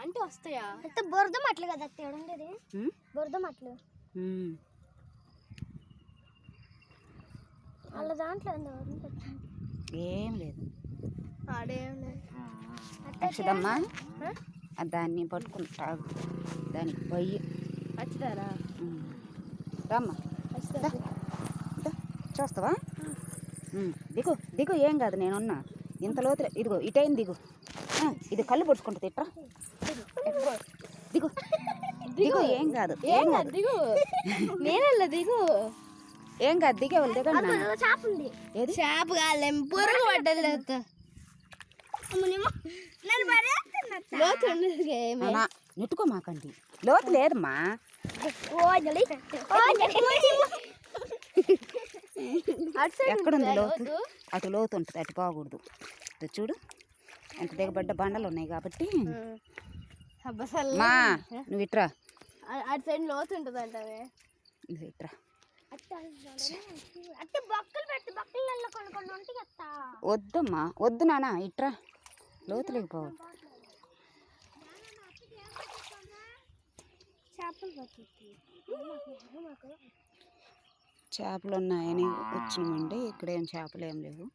అంటే వస్తాయా అంటే బురద మట్లు కదా ఉండేది, బురద మట్లు. వాళ్ళ దాంట్లో ఏం లేదు. ఆడేం లేదు. అక్షదమ్మా దాన్ని పట్టుకుంటాడు, దానికి పొయ్యి వచ్చారా రమ్మా చూస్తావా? దిగు దిగు, ఏం కాదు, నేనున్నా. ఇంత లోతులే, ఇదిగో ఇటైంది దిగు. ఇది కళ్ళు పొడుచుకుంటుంది, ఇట్రా దిగు దిగు, ఏం కాదు ఏం కాదు, దిగు. నేనల్లా దిగు, ఏం కాదు, దిగేవాళ్ళు దిగండి. చేప ఉంది. ఏది చేప కాదు, పురుగు పడ్డది. నెట్టుకో మాకండి, లోతు లేదమ్మా. ఎక్కడుంది లోతు? అటు లోతు ఉంటుంది, అటు పోకూడదు. చూడు ఎంత దిగబడ్డ బండలు ఉన్నాయి కాబట్టి. మా నువ్వు ఇట్రా, అటు సైడ్ లోతు ఉంటుంది అంటవే. నువ్వు ఇట్రా. వద్దమ్మా వద్దు నాన్న, ఇట్రా, లోతు లేకపోవద్దు. చేపలు ఉన్నాయని వచ్చినామండి, ఇక్కడేం చేపలు ఏం లేవు.